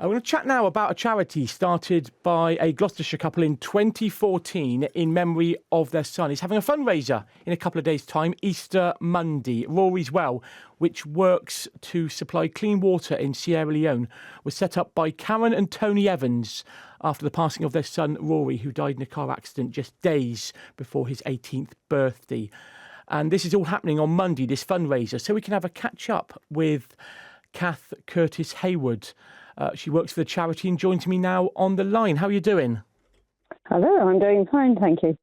I want to chat now about a charity started by a Gloucestershire couple in 2014 in memory of their son. He's having a fundraiser in a couple of days' time, Easter Monday. Rory's Well, which works to supply clean water in Sierra Leone, was set up by Karen and Tony Evans after the passing of their son Rory, who died in a car accident just days before his 18th birthday. And this is all happening on Monday, this fundraiser, so we can have a catch-up with Kath Curtis Hayward. She works for the charity and joins me now on the line. How are you doing? Hello, I'm doing fine, thank you.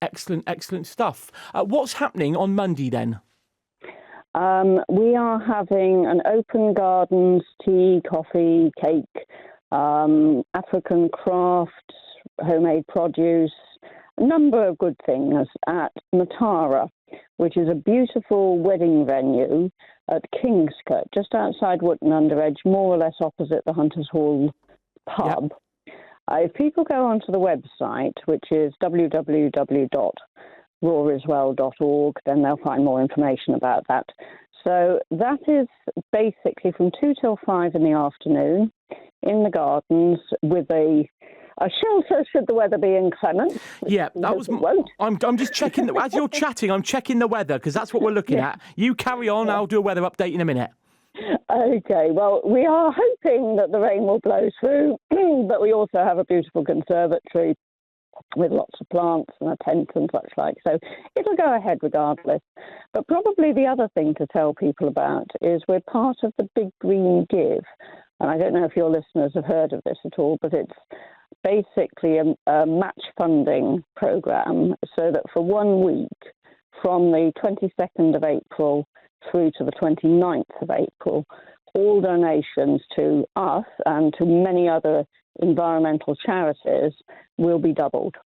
Excellent stuff. What's happening on Monday then? We are having an open gardens, tea, coffee, cake, African crafts, homemade produce, a number of good things at Matara, which is a beautiful wedding venue at Kingscote, just outside Wootton-under-Edge, more or less opposite the Hunters Hall pub. Yep. If people go onto the website, which is www.roryswell.org, then they'll find more information about that. So that is basically from 2 till 5 in the afternoon in the gardens with a shelter should the weather be inclement. Yeah, that was. I'm just checking. As you're chatting, I'm checking the weather because that's what we're looking at. You carry on. I'll do a weather update in a minute. Okay. Well, we are hoping that the rain will blow through, but we also have a beautiful conservatory with lots of plants and a tent and such like. So it'll go ahead regardless. But probably the other thing to tell people about is we're part of the Big Green Give. And I don't know if your listeners have heard of this at all, but it's basically a match funding programme so that for 1 week, from the 22nd of April through to the 29th of April, all donations to us and to many other environmental charities will be doubled.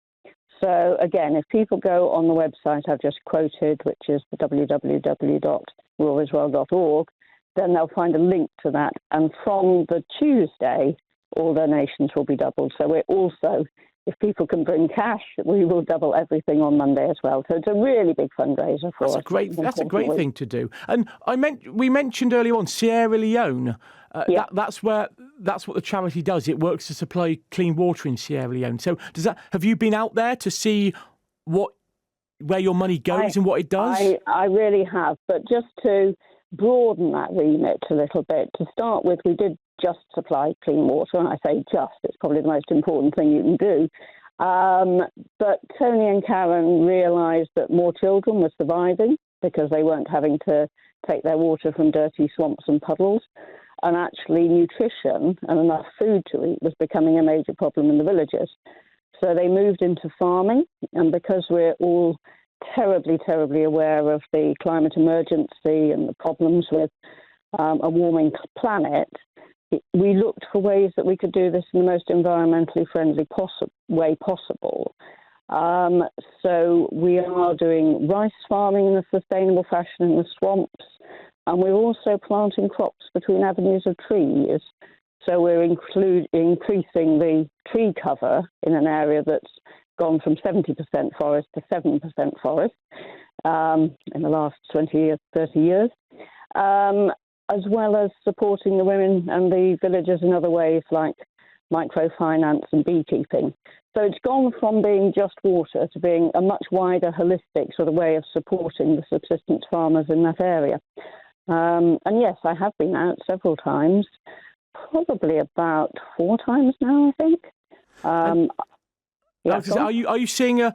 So again, if people go on the website I've just quoted, which is www.roryswell.org, then they'll find a link to that. And from the Tuesday, all donations will be doubled. So we're also, if people can bring cash, we will double everything on Monday as well. So it's a really big fundraiser for us. That's a great thing to do. And we mentioned earlier on Sierra Leone. That's what the charity does. It works to supply clean water in Sierra Leone. So have you been out there to see where your money goes and what it does? I really have. But just to broaden that remit a little bit, to start with, we did just supply clean water, and I say just, it's probably the most important thing you can do. But Tony and Karen realised that more children were surviving because they weren't having to take their water from dirty swamps and puddles, and actually nutrition and enough food to eat was becoming a major problem in the villages. So they moved into farming, and because we're all terribly, terribly aware of the climate emergency and the problems with a warming planet, we looked for ways that we could do this in the most environmentally friendly way possible. So we are doing rice farming in a sustainable fashion in the swamps, and we're also planting crops between avenues of trees. So we're increasing the tree cover in an area that's gone from 70% forest to 7% forest in the last 20 or 30 years. As well as supporting the women and the villagers in other ways like microfinance and beekeeping. So it's gone from being just water to being a much wider, holistic sort of way of supporting the subsistence farmers in that area. And yes, I have been out several times, probably about 4 times now, I think. Are you seeing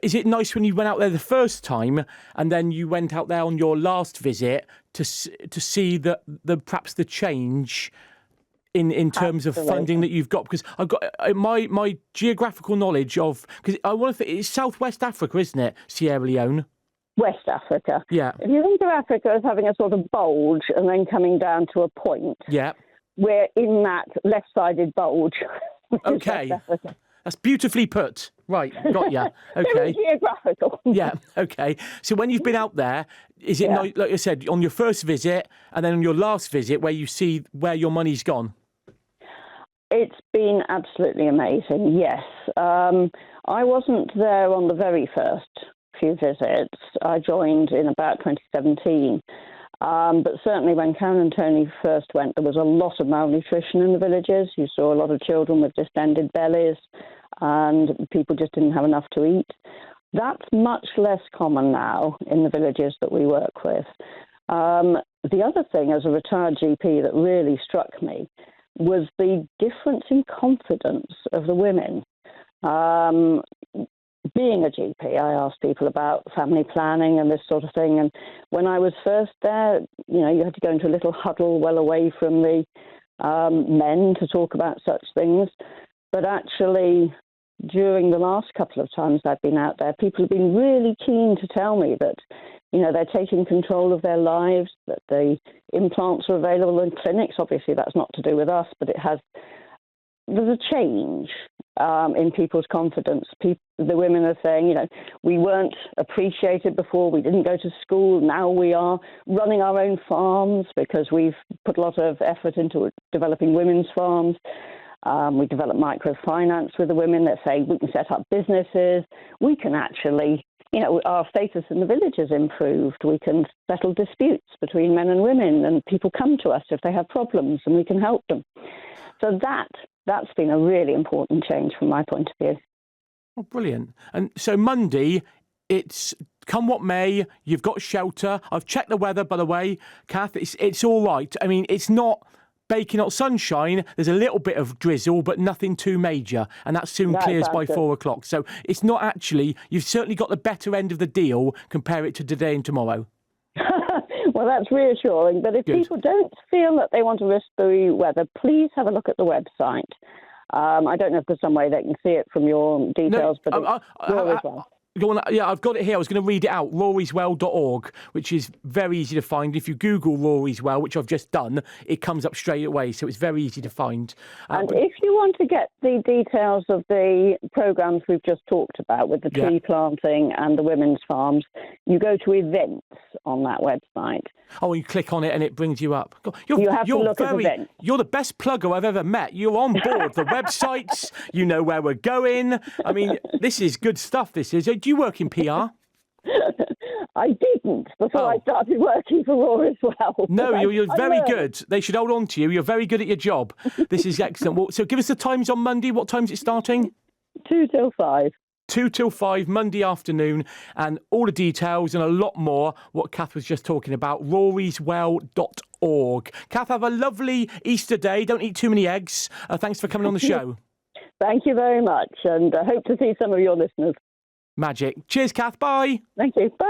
is it nice when you went out there the first time and then you went out there on your last visit to see perhaps the change in terms of funding that you've got? Because I've got my geographical knowledge of, because I want to think it's Southwest Africa, isn't it? Sierra Leone. West Africa. Yeah. If you think of Africa as having a sort of bulge and then coming down to a point, yeah, we're in that left-sided bulge. Okay. That's beautifully put. Right, got ya. Okay. Very geographical. Yeah, okay. So when you've been out there, is it like I said, on your first visit and then on your last visit where you see where your money's gone? It's been absolutely amazing, yes. I wasn't there on the very first few visits. I joined in about 2017. But certainly when Karen and Tony first went, there was a lot of malnutrition in the villages. You saw a lot of children with distended bellies, and people just didn't have enough to eat. That's much less common now in the villages that we work with. The other thing as a retired GP that really struck me was the difference in confidence of the women. Being a GP, I asked people about family planning and this sort of thing. And when I was first there, you had to go into a little huddle well away from the men to talk about such things. But actually, during the last couple of times I've been out there, people have been really keen to tell me that, they're taking control of their lives, that the implants are available in clinics. Obviously, that's not to do with us, but there's a change in people's confidence. The women are saying, we weren't appreciated before, we didn't go to school, now we are running our own farms because we've put a lot of effort into developing women's farms. We develop microfinance with the women that say we can set up businesses, we can actually, our status in the village has improved, we can settle disputes between men and women, and people come to us if they have problems and we can help them. So that's been a really important change from my point of view. Oh, brilliant. And so Monday, it's come what may, you've got shelter. I've checked the weather, by the way, Kath, it's all right. I mean, it's not baking hot sunshine. There's a little bit of drizzle, but nothing too major. And that soon clears by 4 o'clock. So it's not actually, you've certainly got the better end of the deal. Compare it to today and tomorrow. Well, that's reassuring. But if people don't feel that they want to risk the weather, please have a look at the website. I don't know if there's some way they can see it from your details, but Rory's Well. Yeah, I've got it here. I was going to read it out. roryswell.org, which is very easy to find. If you Google Rory's Well, which I've just done, it comes up straight away. So it's very easy to find. And if you want to get the details of the programmes we've just talked about with the tree planting and the women's farms, you go to events on that website. Oh, you click on it and it brings you up. You have to look at events. You're the best plugger I've ever met. You're on board. The websites, you know where we're going. I mean, this is good stuff, this is. Do you work in PR? I didn't before I started working for Rory as well. No, you're very good. They should hold on to you. You're very good at your job. This is excellent. Well, so give us the times on Monday. What time is it starting? 2 till 5. 2 till 5, Monday afternoon, and all the details and a lot more, what Kath was just talking about, roryswell.org. Kath, have a lovely Easter day. Don't eat too many eggs. Thanks for coming on the show. Thank you very much, and I hope to see some of your listeners. Magic. Cheers, Kath. Bye. Thank you. Bye.